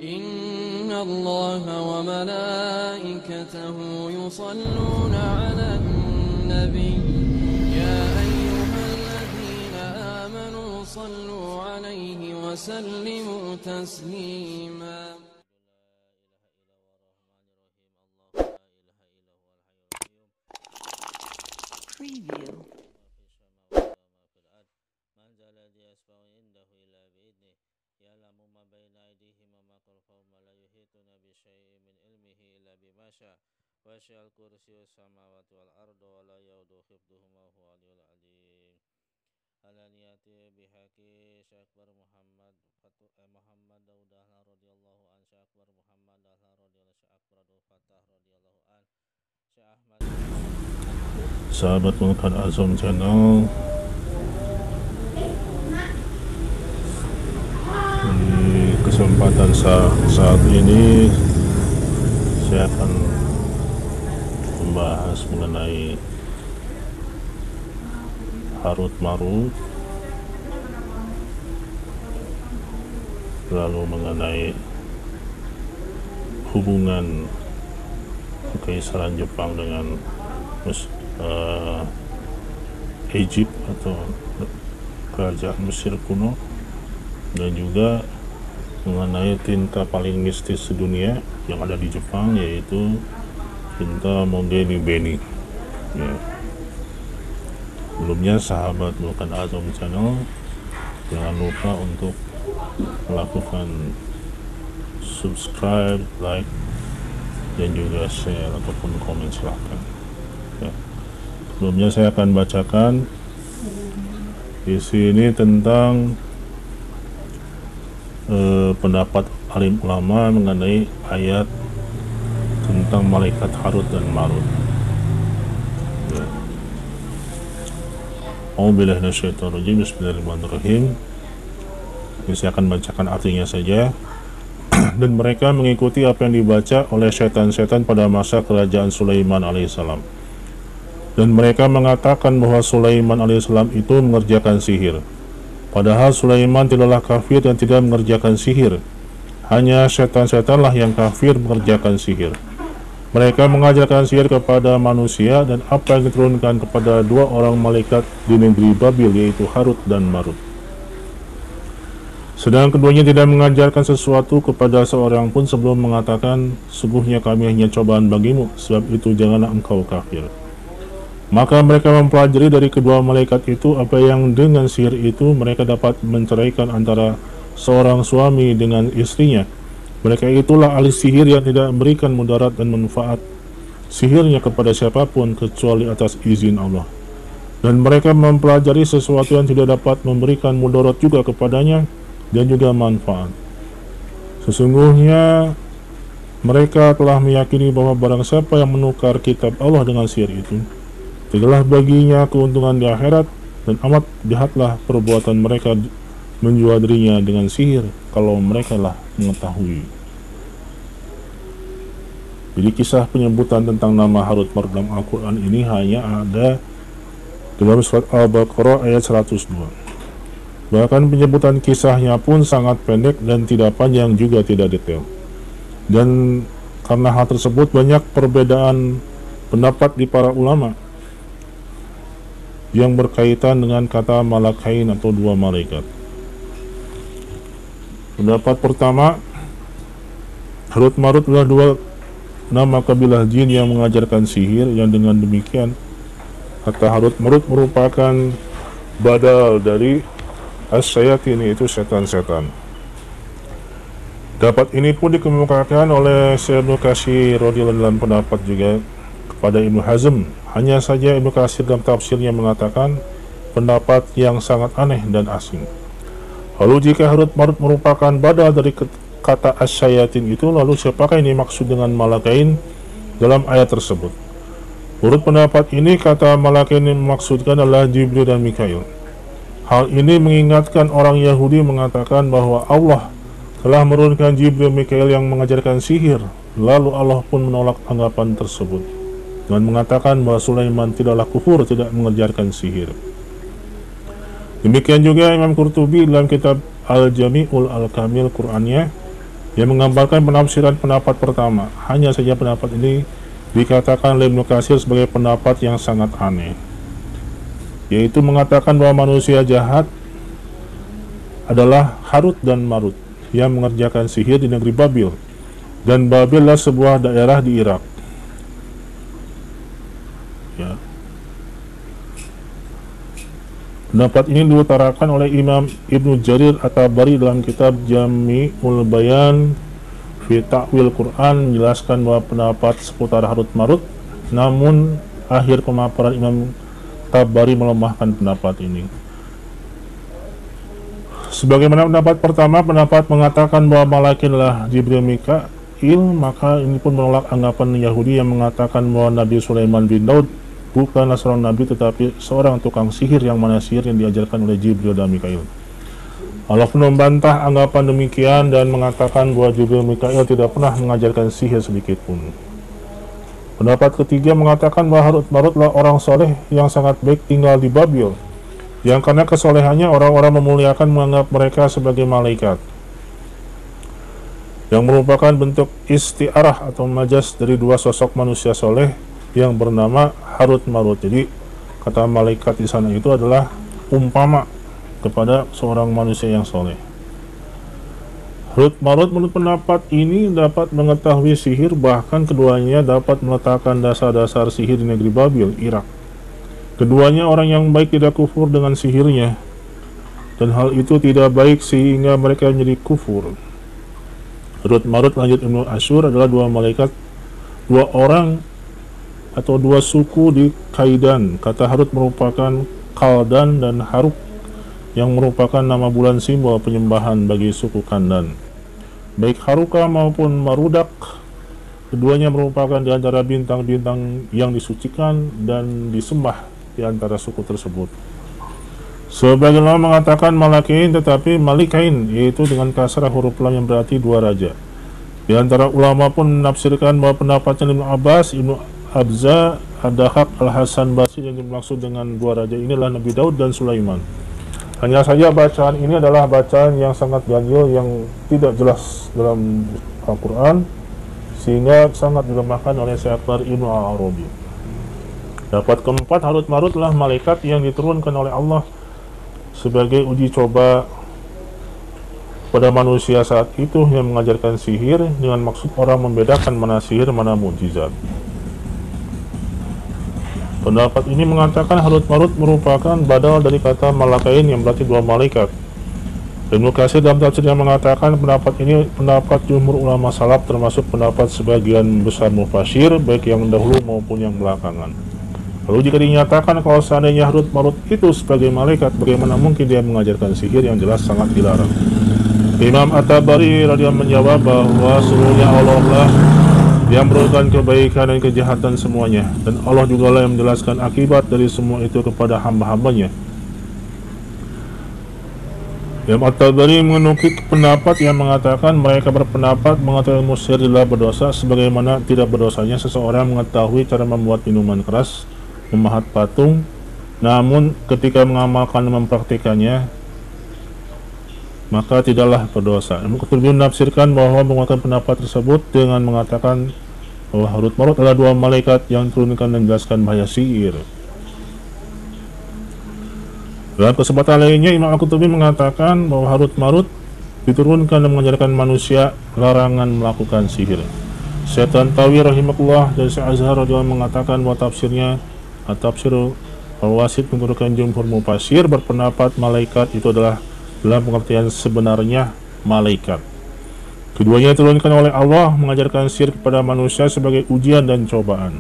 إن الله وملائكته يصلون على النبي يا أيها الذين آمنوا صلوا عليه وسلموا تسليما. Preview. وسع الكرسي السماوات والأرض ولا يؤوده حفظهما وهو العلي العظيم. علانية بحق شيخ أكبر محمد داود دahlan radhiyallahu an, Syekh Akbar Muhammad Dahlan radhiyallahu, Syekh Akbar Abdul Fattah radhiyallahu an, Syekh Ahmad. Sahabat Mulkan Azam Channel, di kesempatan saat ini saya akan membahas mengenai Harut Marut, lalu mengenai hubungan Kekaisaran Jepang dengan Egypt atau kerajaan Mesir kuno, dan juga mengenai tinta paling mistis sedunia yang ada di Jepang, yaitu tinta Mogeni Beni. Ya. Sebelumnya sahabat Mulkan Azam Channel, jangan lupa untuk melakukan subscribe, like, dan juga share ataupun komen, silahkan. Ya. Sebelumnya saya akan bacakan di sini tentang pendapat alim ulama mengenai ayat tentang malaikat Harut dan Marut. Ya. A'udzubillahi minasyaitonirrajim. Bismillahirrahmanirrahim. Ini saya akan bacakan artinya saja. Dan mereka mengikuti apa yang dibaca oleh setan-setan pada masa kerajaan Sulaiman alaihissalam. Dan mereka mengatakan bahwa Sulaiman alaihissalam itu mengerjakan sihir. Padahal Sulaiman tidaklah kafir dan tidak mengerjakan sihir. Hanya setan-setanlah yang kafir mengerjakan sihir. Mereka mengajarkan sihir kepada manusia dan apa yang diturunkan kepada dua orang malaikat di negeri Babil, yaitu Harut dan Marut. Sedang keduanya tidak mengajarkan sesuatu kepada seorang pun sebelum mengatakan, sungguhnya kami hanya cobaan bagimu, sebab itu janganlah engkau kafir. Maka mereka mempelajari dari kedua malaikat itu apa yang dengan sihir itu mereka dapat menceraikan antara seorang suami dengan istrinya. Mereka itulah ahli sihir yang tidak memberikan mudarat dan manfaat sihirnya kepada siapapun kecuali atas izin Allah. Dan mereka mempelajari sesuatu yang tidak dapat memberikan mudarat juga kepadanya dan juga manfaat. Sesungguhnya mereka telah meyakini bahwa barang siapa yang menukar kitab Allah dengan sihir itu, tidaklah baginya keuntungan di akhirat, dan amat jahatlah perbuatan mereka menjual dirinya dengan sihir kalau mereka lah mengetahui. Jadi kisah penyebutan tentang nama Harut Marut dalam Al-Quran ini hanya ada dalam surat Al-Baqarah ayat 102. Bahkan penyebutan kisahnya pun sangat pendek dan tidak panjang juga tidak detail. Dan karena hal tersebut banyak perbedaan pendapat di para ulama yang berkaitan dengan kata malakain atau dua malaikat. Pendapat pertama, Harut Marut adalah dua nama kabilah jin yang mengajarkan sihir, yang dengan demikian kata Harut Marut merupakan badal dari as-syayatin, yaitu setan-setan. Dapat ini pun dikemukakan oleh Syekh Ibnu Katsir radhiyallahu dalam pendapat juga kepada Ibnu Hazm. Hanya saja Ibnu Katsir dalam tafsirnya mengatakan pendapat yang sangat aneh dan asing. Lalu jika Harut Marut merupakan badal dari kata as-syayatin itu, lalu siapakah ini maksud dengan malakain dalam ayat tersebut? Menurut pendapat ini, kata malakain yang dimaksudkan adalah Jibril dan Mikail. Hal ini mengingatkan orang Yahudi mengatakan bahwa Allah telah menurunkan Jibril dan Mikail yang mengajarkan sihir. Lalu Allah pun menolak anggapan tersebut dengan mengatakan bahwa Sulaiman tidaklah kufur, tidak mengajarkan sihir. Demikian juga Imam Qurtubi dalam kitab Al-Jami'ul Al-Kamil Qur'annya yang menggambarkan penafsiran pendapat pertama. Hanya saja pendapat ini dikatakan oleh Ibnu Katsir sebagai pendapat yang sangat aneh, yaitu mengatakan bahwa manusia jahat adalah Harut dan Marut yang mengerjakan sihir di negeri Babil, dan Babil adalah sebuah daerah di Irak. Ya. Pendapat ini diutarakan oleh Imam Ibnu Jarir At-Tabari dalam kitab Jami'ul Bayan fi Ta'wil Quran, menjelaskan bahwa pendapat seputar Harut Marut, namun akhir pemaparan Imam Tabari melemahkan pendapat ini. Sebagaimana pendapat pertama, pendapat mengatakan bahwa malaikat adalah Jibril Mikail, maka ini pun menolak anggapan Yahudi yang mengatakan bahwa Nabi Sulaiman bin Daud bukanlah seorang nabi tetapi seorang tukang sihir yang mana sihir yang diajarkan oleh Jibril dan Mikail. Allah pun membantah anggapan demikian dan mengatakan bahwa Jibril Mikail tidak pernah mengajarkan sihir sedikit pun. Pendapat ketiga mengatakan bahwa Harut Marut adalah orang soleh yang sangat baik tinggal di Babil, yang karena kesolehannya orang-orang memuliakan menganggap mereka sebagai malaikat, yang merupakan bentuk istiarah atau majas dari dua sosok manusia soleh yang bernama Harut Marut. Jadi kata malaikat di sana itu adalah umpama kepada seorang manusia yang soleh. Harut Marut menurut pendapat ini dapat mengetahui sihir, bahkan keduanya dapat meletakkan dasar-dasar sihir di negeri Babil, Irak. Keduanya orang yang baik, tidak kufur dengan sihirnya, dan hal itu tidak baik sehingga mereka menjadi kufur. Harut Marut, lanjut Ibnu Asyur, adalah dua malaikat, dua orang atau dua suku di Kaidan. Kata Harut merupakan Kaldan dan Haruk yang merupakan nama bulan simbol penyembahan bagi suku Kandan. Baik Haruka maupun Marudak, keduanya merupakan di antara bintang-bintang yang disucikan dan disembah di antara suku tersebut. Sebagian ulama mengatakan Malakain tetapi Malikain, yaitu dengan kasrah huruf lam yang berarti dua raja. Di antara ulama pun menafsirkan bahwa pendapatnya Ibnu Abbas, Ibnu Abza, Ad-Dahak, Al-Hasan Basri yang dimaksud dengan dua raja inilah Nabi Daud dan Sulaiman. Hanya saja bacaan ini adalah bacaan yang sangat ganjil, yang tidak jelas dalam Al-Quran, sehingga sangat dilemahkan oleh Syekh Ibnu Al-Arabi. Dapat keempat, Harut Marut adalah malaikat yang diturunkan oleh Allah sebagai uji coba pada manusia saat itu, yang mengajarkan sihir dengan maksud orang membedakan mana sihir mana mukjizat. Pendapat ini mengatakan Harut Marut merupakan badal dari kata Malakain yang berarti dua malaikat. Ibnu Katsir dalam tafsirnya mengatakan pendapat ini pendapat jumhur ulama salaf, termasuk pendapat sebagian besar mufassir baik yang dahulu maupun yang belakangan. Lalu jika dinyatakan kalau seandainya Harut Marut itu sebagai malaikat, bagaimana mungkin dia mengajarkan sihir yang jelas sangat dilarang? Imam At-Tabari radhiyallahu menjawab bahwa seluruhnya Allah lah yang merupakan kebaikan dan kejahatan semuanya, dan Allah juga lah yang menjelaskan akibat dari semua itu kepada hamba-hambanya. Imam At-Tabari menukik pendapat yang mengatakan mereka berpendapat mengetahui ilmu sihir adalah berdosa, sebagaimana tidak berdosanya seseorang mengetahui cara membuat minuman keras, memahat patung, namun ketika mengamalkan dan mempraktikannya maka tidaklah berdosa. Kemudian menafsirkan bahwa menguatkan pendapat tersebut dengan mengatakan bahwa Harut Marut adalah dua malaikat yang turunkan dan menjelaskan bahaya sihir. Dalam kesempatan lainnya, Imam Al-Qurtubi mengatakan bahwa Harut Marut diturunkan dan mengajarkan manusia larangan melakukan sihir. Syekh Tantawi rahimahullah dan Syekh Azhar radhiyallahu mengatakan bahwa tafsirnya At-Tafsir Al-Wasit menurunkan jumhur mufassir berpendapat malaikat itu adalah dalam pengertian sebenarnya malaikat. Keduanya diturunkan oleh Allah mengajarkan sihir kepada manusia sebagai ujian dan cobaan.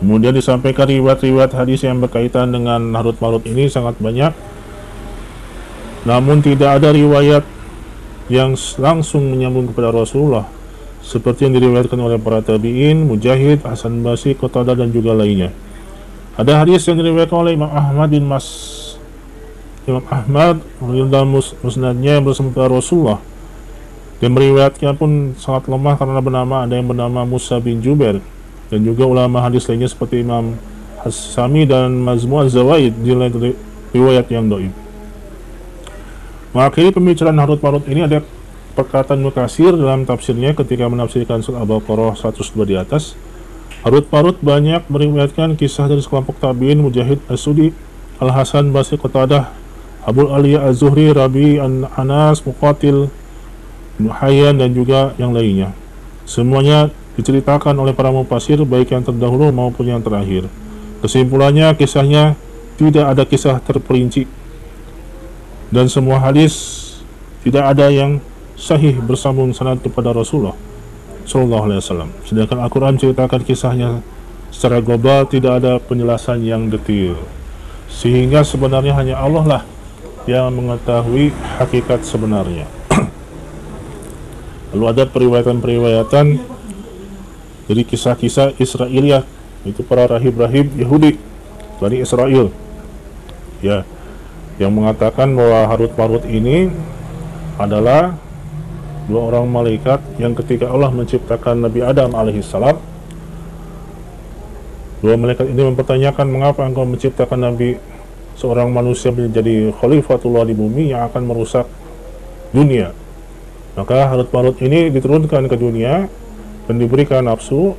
Kemudian disampaikan riwayat-riwayat hadis yang berkaitan dengan Harut Marut ini sangat banyak, namun tidak ada riwayat yang langsung menyambung kepada Rasulullah seperti yang diriwayatkan oleh para tabi'in, Mujahid, Hasan Basri, Qatadah dan juga lainnya. Ada hadis yang diriwayatkan oleh Imam Ahmad dalam musnadnya yang bersama Rasulullah, dan meriwayatnya pun sangat lemah karena ada yang bernama Musa bin Jubair, dan juga ulama hadis lainnya seperti Imam As-Sami dan Majmu' Az-Zawaid riwayat yang dhaif. Mengakhiri pembicaraan Harut Marut ini ada perkataan Ibnu Katsir dalam tafsirnya ketika menafsirkan surat Al-Baqarah 102 di atas. Harut Marut banyak meriwayatkan kisah dari sekelompok tabi'in, Mujahid, As-Sudi, Al-Hasan Basri, Qatadah, Abu Aliyah Az-Zuhri, Rabi, Anas, Muqatil, Ibnu Hayyan, dan juga yang lainnya. Semuanya diceritakan oleh para mufassir, baik yang terdahulu maupun yang terakhir. Kesimpulannya, kisahnya tidak ada kisah terperinci, dan semua hadis tidak ada yang sahih bersambung sanad kepada Rasulullah Sallallahu Alaihi Wasallam. Sedangkan Al-Quran ceritakan kisahnya secara global, tidak ada penjelasan yang detail, sehingga sebenarnya hanya Allah lah yang mengetahui hakikat sebenarnya. Lalu ada periwayatan-periwayatan dari kisah-kisah Israiliyah, itu para rahib-rahib Yahudi Bani Israel, ya, yang mengatakan bahwa Harut Marut ini adalah dua orang malaikat yang ketika Allah menciptakan Nabi Adam alaihissalam, dua malaikat ini mempertanyakan, mengapa engkau menciptakan Nabi, seorang manusia menjadi khalifatullah di bumi yang akan merusak dunia. Maka Harut Marut ini diturunkan ke dunia dan diberikan nafsu,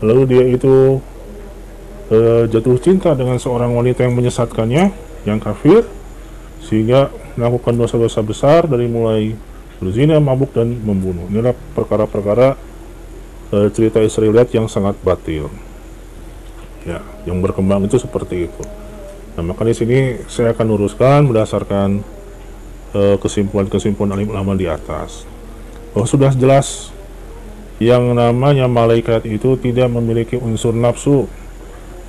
lalu dia itu jatuh cinta dengan seorang wanita yang menyesatkannya, yang kafir, sehingga melakukan dosa-dosa besar dari mulai berzina, mabuk, dan membunuh. Inilah perkara-perkara cerita Israiliyat yang sangat batil, ya, yang berkembang itu seperti itu. Nah, maka di sini saya akan luruskan berdasarkan kesimpulan-kesimpulan alim ulama di atas, bahwa sudah jelas yang namanya malaikat itu tidak memiliki unsur nafsu.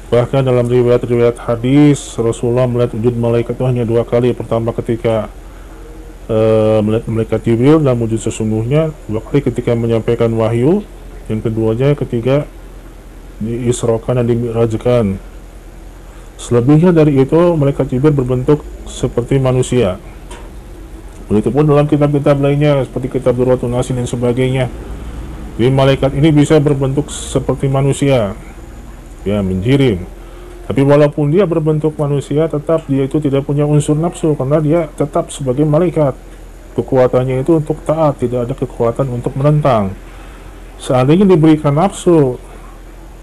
Bahkan dalam riwayat-riwayat hadis, Rasulullah melihat wujud malaikat itu hanya 2 kali. Pertama ketika melihat malaikat Jibril dalam wujud sesungguhnya, 2 kali ketika menyampaikan wahyu, yang keduanya ketika diisrokan dan dimi'rajkan. Selebihnya dari itu, malaikat Jibril berbentuk seperti manusia. Begitupun dalam kitab-kitab lainnya seperti kitab Durratun Nasin dan sebagainya. Jadi malaikat ini bisa berbentuk seperti manusia, ya, menjirim. Tapi walaupun dia berbentuk manusia, tetap dia itu tidak punya unsur nafsu, karena dia tetap sebagai malaikat. Kekuatannya itu untuk taat, tidak ada kekuatan untuk menentang. Seandainya diberikan nafsu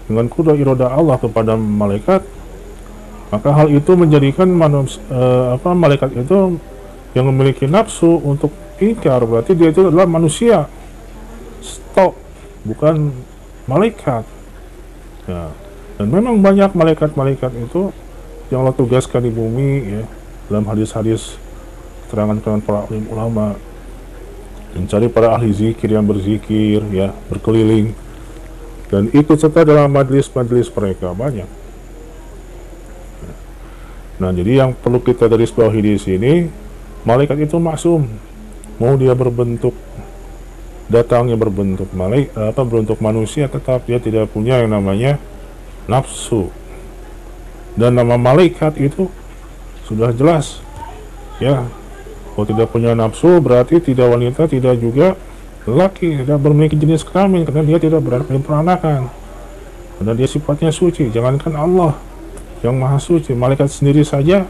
dengan kudrat iroda Allah kepada malaikat, maka hal itu menjadikan malaikat itu yang memiliki nafsu untuk ingkar, berarti dia itu adalah manusia, stop, bukan malaikat, ya. Dan memang banyak malaikat-malaikat itu yang Allah tugaskan di bumi, ya, dalam hadis-hadis keterangan-keterangan para ulama, mencari para ahli zikir yang berzikir, ya, berkeliling dan ikut serta dalam majlis-majlis mereka, banyak. Nah, jadi yang perlu kita garis bawahi di sini, malaikat itu maksum, mau dia datangnya berbentuk berbentuk manusia, tetap dia tidak punya yang namanya nafsu. Dan nama malaikat itu sudah jelas, ya, kalau tidak punya nafsu berarti tidak wanita, tidak juga lelaki, tidak memiliki jenis kelamin, karena dia tidak berada dalam peranakan, karena dia sifatnya suci. Jangankan Allah yang maha suci, malaikat sendiri saja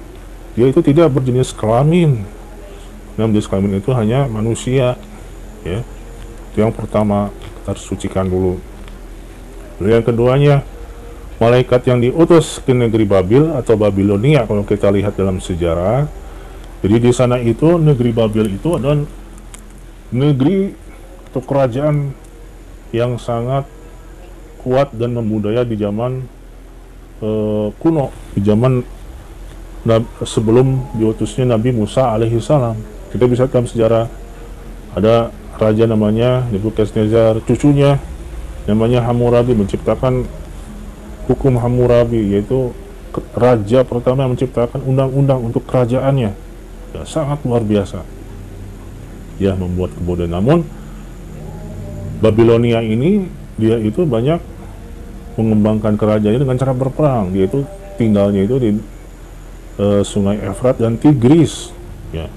dia itu tidak berjenis kelamin. Nah, jenis kelamin itu hanya manusia, ya. Itu yang pertama, kita harus sucikan dulu. Lalu yang keduanya, malaikat yang diutus ke negeri Babil atau Babilonia, kalau kita lihat dalam sejarah, jadi di sana itu, negeri Babil itu adalah negeri atau kerajaan yang sangat kuat dan membudaya di zaman kuno, di zaman sebelum diutusnya Nabi Musa alaihissalam. Kita bisa dalam sejarah ada raja namanya Nebukadnezar, cucunya namanya Hammurabi menciptakan hukum Hammurabi, yaitu raja pertama yang menciptakan undang-undang untuk kerajaannya, ya, sangat luar biasa, ya, membuat kebudayaan. Namun Babilonia ini dia itu banyak mengembangkan kerajaannya dengan cara berperang. Dia itu tinggalnya itu di Sungai Efrat dan Tigris, ya.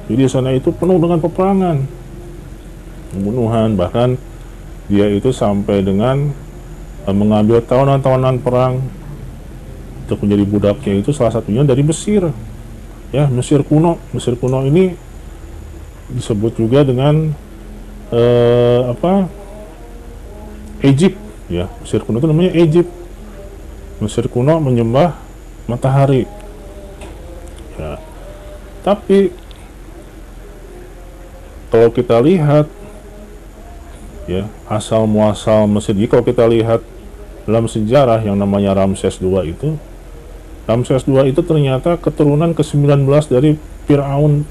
Jadi di sana itu penuh dengan peperangan, pembunuhan, bahkan dia itu sampai dengan mengambil tawanan-tawanan perang untuk menjadi budaknya, itu salah satunya dari Mesir, ya, Mesir kuno. Mesir kuno ini disebut juga dengan Egypt, ya. Mesir kuno itu namanya Egypt. Mesir kuno menyembah matahari, ya. Tapi kalau kita lihat, ya, asal muasal Mesir, jadi kalau kita lihat dalam sejarah yang namanya Ramses II itu ternyata keturunan ke-19 dari Firaun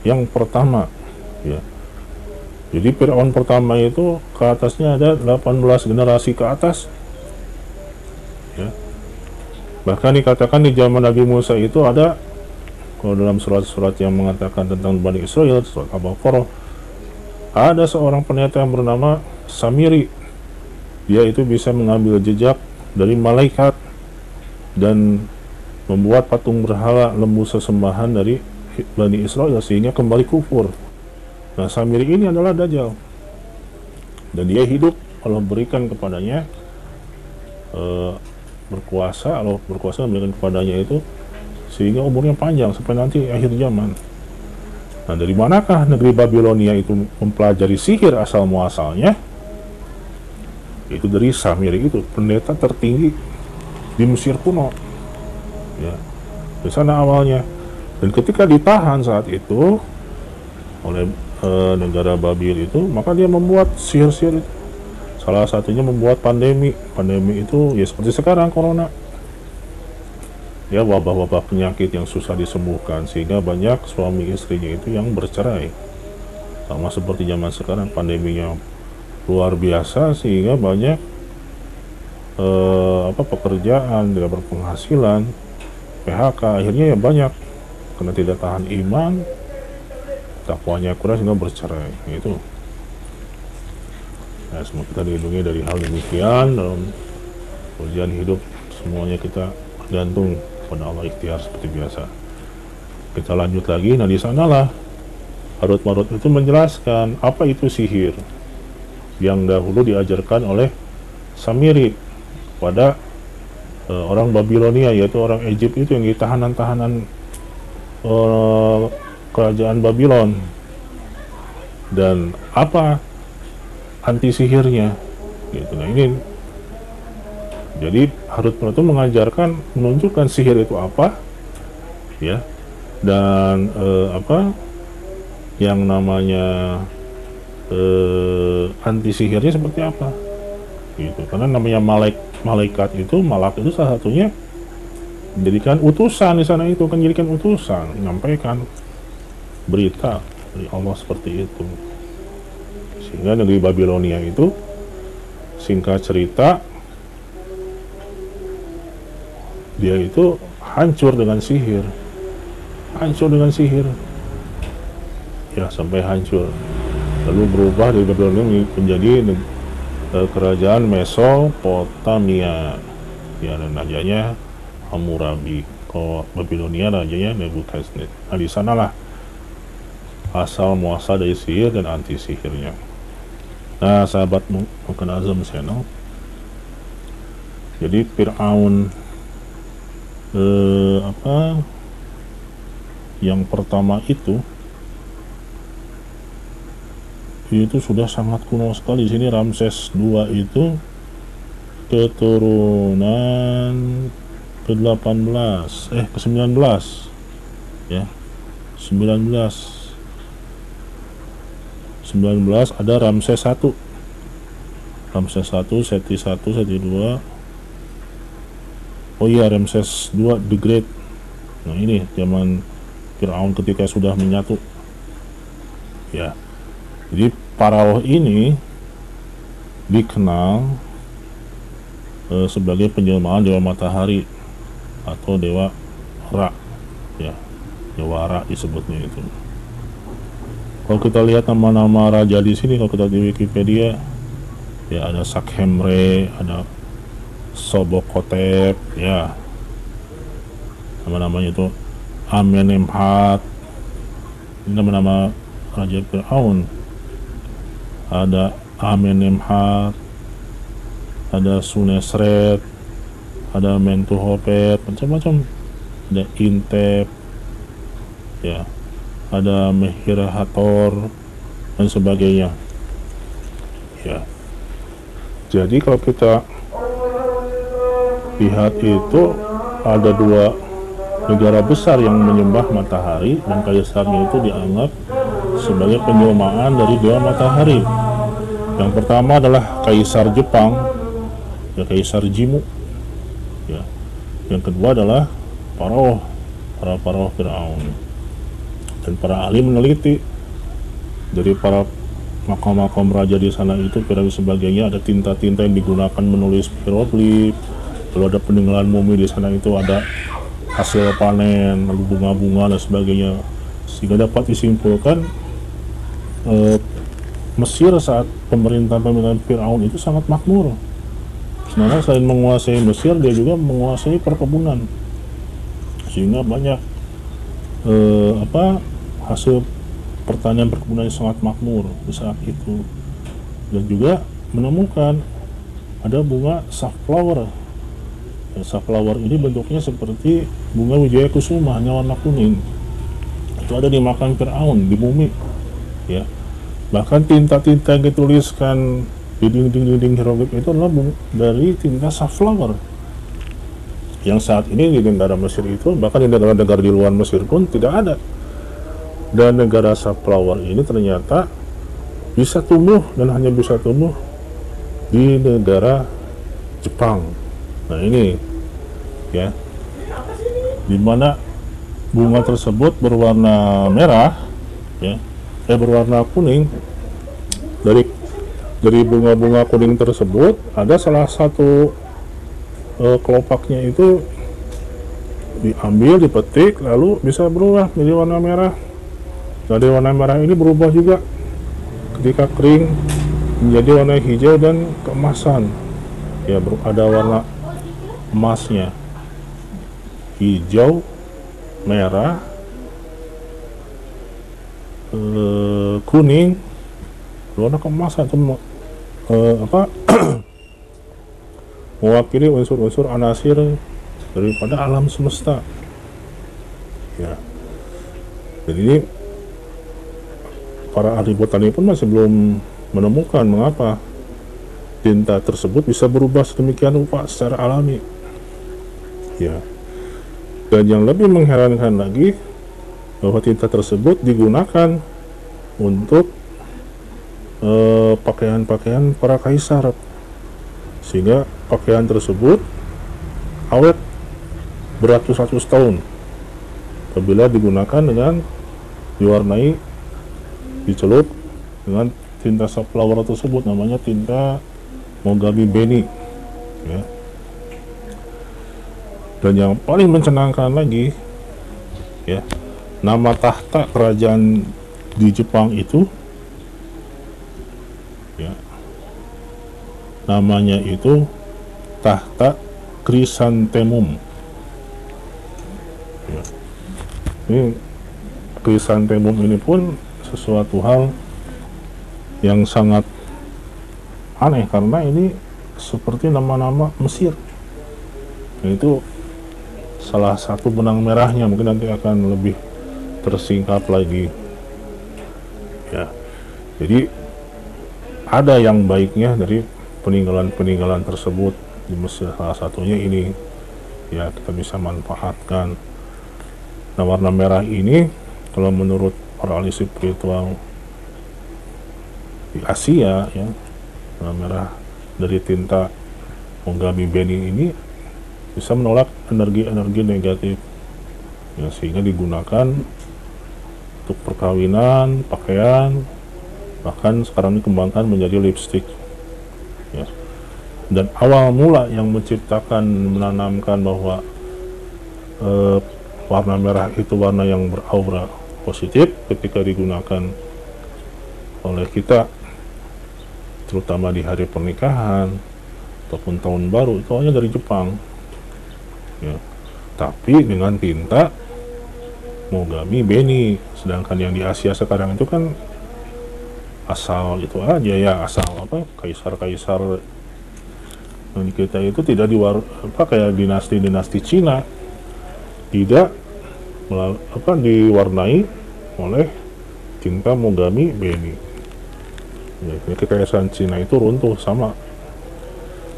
yang pertama, ya. Jadi Firaun pertama itu ke atasnya ada 18 generasi ke atas, ya. Bahkan dikatakan di zaman Nabi Musa itu ada, kalau dalam surat-surat yang mengatakan tentang Bani Israel, surat Al-Baqarah, ada seorang pendeta yang bernama Samiri. Dia itu bisa mengambil jejak dari malaikat dan membuat patung berhala lembu sesembahan dari Bani Israel sehingga kembali kufur. Nah, Samiri ini adalah Dajjal, dan dia hidup Allah berikan kepadanya berkuasa, Allah berkuasa memberikan kepadanya itu sehingga umurnya panjang sampai nanti akhir zaman. Nah, dari manakah negeri Babilonia itu mempelajari sihir asal muasalnya? Itu dari Samiri itu, pendeta tertinggi di Mesir kuno, ya. Di sana awalnya. Dan ketika ditahan saat itu oleh negara Babil itu, maka dia membuat sihir-sihir itu. Salah satunya membuat pandemi. Pandemi itu ya seperti sekarang corona, ya, wabah-wabah penyakit yang susah disembuhkan sehingga banyak suami istrinya itu yang bercerai. Sama seperti zaman sekarang, pandeminya luar biasa sehingga banyak pekerjaan tidak berpenghasilan, PHK, akhirnya ya banyak karena tidak tahan iman, takwanya kurang sehingga bercerai. Itu. Nah, semua kita dilindungi dari hal demikian. Dalam ujian hidup semuanya kita bergantung pada Allah, ikhtiar seperti biasa. Kita lanjut lagi. Nah, di sanalah Harut Marut itu menjelaskan apa itu sihir yang dahulu diajarkan oleh Samiri pada orang Babilonia, yaitu orang Egypt itu yang ditahanan-tahanan kerajaan Babylon. Dan apa anti sihirnya gitu. Nah, ini jadi Harut Marut itu mengajarkan, menunjukkan sihir itu apa, ya, dan yang namanya anti sihirnya seperti apa gitu. Karena namanya malaikat itu, malak itu salah satunya menjadikan utusan di sana itu, kan jadikan utusan, menyampaikan berita dari Allah seperti itu. Sehingga negeri Babilonia itu, singkat cerita, dia itu hancur dengan sihir, ya, sampai hancur. Lalu berubah dari Babilonia menjadi kerajaan Mesopotamia, ya, dan rajanya Hammurabi. Kalau Babilonia rajanya Nebukadnezar. Nah, di sanalah asal muasal dari sihir dan anti sihirnya. Nah, sahabat Mungkin Azam Channel, jadi Fir'aun yang pertama itu sudah sangat kuno sekali. Di sini Ramses II itu keturunan ke-19 ke-19, ya, 19 ada Ramses I, Seti I, Seti II. Oh iya, Ramses II the Great. Nah, ini zaman Fir'aun ketika sudah menyatu, ya. Jadi Pharaoh ini dikenal sebagai penjelmaan dewa matahari atau dewa Ra, ya, dewa Ra disebutnya itu. Kalau kita lihat nama-nama raja di sini, kalau kita di Wikipedia, ya, ada Sakhemre, ada Sobokotep, ya, nama-namanya itu Amenemhat. Ini nama-nama raja Fir'aun. Ada Amenemhat, ada Sunesret, ada Mentuhotep, macam-macam. Ada Intep, ya, ada Mehir-Hathor dan sebagainya. Ya, jadi kalau kita lihat itu ada dua negara besar yang menyembah matahari, dan kaisarnya itu dianggap sebagai penjelmaan dari dewa matahari. Yang pertama adalah kaisar Jepang, ya, kaisar Jimmu. Ya. Yang kedua adalah para Pharaoh Firaun. Dan para ahli meneliti dari para makam-makam raja di sana itu, piramid sebagainya, ada tinta-tinta yang digunakan menulis hieroglif. Lalu ada peninggalan mumi di sana, itu ada hasil panen, lalu bunga-bunga dan sebagainya, sehingga dapat disimpulkan Mesir saat pemerintahan Firaun itu sangat makmur. Sebenarnya selain menguasai Mesir, dia juga menguasai perkebunan, sehingga banyak hasil pertanian perkebunan yang sangat makmur di saat itu. Dan juga menemukan ada bunga safflower. Safflower ini bentuknya seperti bunga wijaya kusuma, hanya warna kuning. Itu ada di makam Firaun, di bumi. Ya, bahkan tinta-tinta yang dituliskan di dinding-dinding hieroglif itu adalah dari tinta safflower. Yang saat ini di negara Mesir itu, bahkan di negara-negara di luar Mesir pun tidak ada. Dan negara safflower ini ternyata bisa tumbuh, dan hanya bisa tumbuh di negara Jepang. Nah ini, ya, dimana bunga tersebut berwarna merah, ya, berwarna kuning. Dari bunga-bunga kuning tersebut ada salah satu kelopaknya itu diambil, dipetik, lalu bisa berubah menjadi warna merah. Dari warna merah ini berubah juga ketika kering menjadi warna hijau dan keemasan. Ya, ada warna emasnya, hijau, merah, kuning, warna keemasan itu mewakili unsur-unsur anasir daripada alam semesta. Ya, jadi ini para ahli botani pun masih belum menemukan mengapa tinta tersebut bisa berubah sedemikian rupa secara alami. Ya, dan yang lebih mengherankan lagi, bahwa tinta tersebut digunakan untuk pakaian-pakaian para kaisar, sehingga pakaian tersebut awet beratus-ratus tahun apabila digunakan dengan diwarnai, dicelup dengan tinta safflower tersebut, namanya tinta Mogami Beni. Ya. Dan yang paling mencenangkan lagi, ya, nama tahta kerajaan di Jepang itu, ya, namanya itu tahta Chrysanthemum. Ya. Ini Chrysanthemum ini pun sesuatu hal yang sangat aneh, karena ini seperti nama-nama Mesir. Itu salah satu benang merahnya, mungkin nanti akan lebih tersingkap lagi. Ya, jadi ada yang baiknya dari peninggalan-peninggalan tersebut di Mesir, salah satunya ini. Ya, kita bisa manfaatkan. Nah, warna merah ini kalau menurut para ahli spiritual di Asia, ya, warna merah dari tinta Mogami Beni ini bisa menolak energi-energi negatif, ya, sehingga digunakan untuk perkawinan, pakaian, bahkan sekarang dikembangkan menjadi lipstick. Ya. Dan awal mula yang menciptakan, menanamkan bahwa warna merah itu warna yang beraura positif ketika digunakan oleh kita, terutama di hari pernikahan ataupun tahun baru, itu hanya dari Jepang. Ya. Tapi dengan tinta Mogami Beni, sedangkan yang di Asia sekarang itu kan asal itu aja, ya, asal kaisar-kaisar yang kita itu tidak kayak dinasti-dinasti Cina, tidak diwarnai oleh cinta Mogami Beni. Ya, ini kekaisaran Cina itu runtuh sama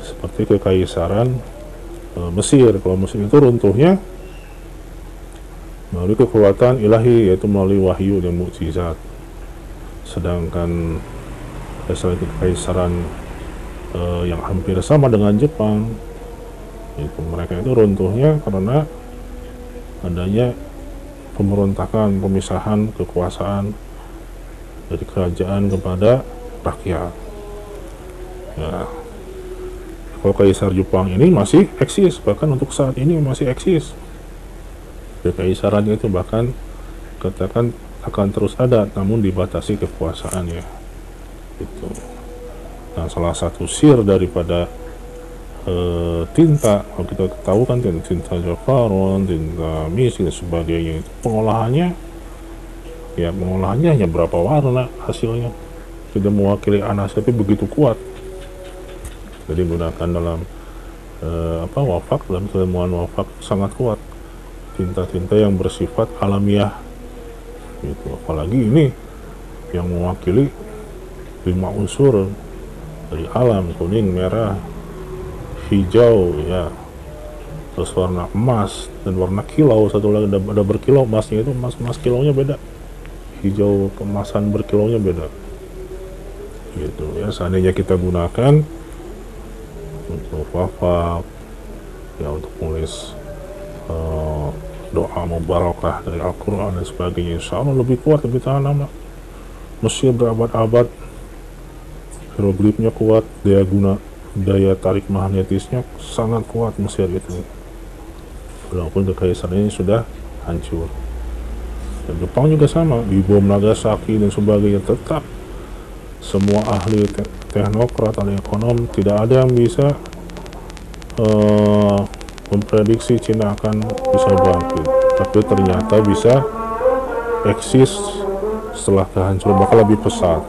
seperti kekaisaran Mesir. Kalau Mesir itu runtuhnya melalui kekuatan ilahi, yaitu melalui wahyu dan mukjizat. Sedangkan kekaisaran yang hampir sama dengan Jepang, itu mereka itu runtuhnya karena adanya pemberontakan, pemisahan kekuasaan dari kerajaan kepada rakyat. Ya, kalau kaisar Jepang ini masih eksis, bahkan untuk saat ini masih eksis. Kekaisarannya itu bahkan katakan akan terus ada, namun dibatasi kekuasaannya. Itu. Nah, salah satu sir daripada tinta, kalau kita tahu kan tinta Javaron, tinta Mist dan sebagainya, itu pengolahannya hanya berapa warna hasilnya, tidak mewakili anas, tapi begitu kuat. Jadi gunakan dalam wafak, dalam keilmuan wafak sangat kuat, tinta-tinta yang bersifat alamiah gitu. Apalagi ini yang mewakili 5 unsur dari alam, kuning, merah, hijau, ya, terus warna emas dan warna kilau. Satu lagi ada berkilau, emasnya itu emas kilaunya beda, hijau kemasan berkilaunya beda gitu ya. Seandainya kita gunakan untuk wafat, ya, untuk menulis doa mubarakah dari Al-Quran dan sebagainya, insya Allah lebih kuat, lebih tahan lama. Mesir berabad-abad, hieroglifnya kuat, daya tarik magnetisnya sangat kuat Mesir itu, walaupun kekaisarannya sudah hancur. Dan Jepang juga sama, di bom Nagasaki dan sebagainya, tetap semua ahli teknokrat, ahli ekonom, tidak ada yang bisa memprediksi Cina akan bisa bangkit, tapi ternyata bisa eksis setelah kehancuran, bahkan lebih pesat.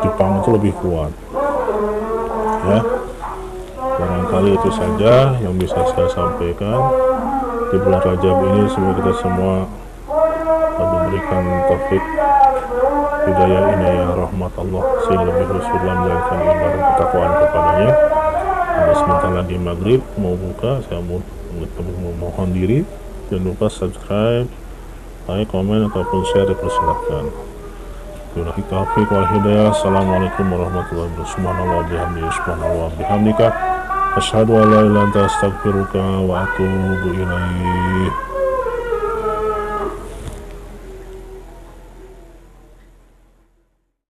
Jepang itu lebih kuat ya. Barangkali itu saja yang bisa saya sampaikan di bulan Rajab ini. Semoga kita semua diberikan taufik, hidayah, inayah, rahmat Allah, sehingga lebih khusyuk dalam menjalankan ibadah ketakwaan kepadanya. Ada sebentar lagi maghrib mau buka, saya mau mohon diri, jangan lupa subscribe, like, komen ataupun share, dipersilahkan. Wabillahi taufiq wal hidayah. Assalamualaikum warahmatullahi wabarakatuh. Subhanallah bihamdihi, subhanallah bihamdika, asyhadu an la ilaha illa anta, astaghfiruka wa atubu ilaik.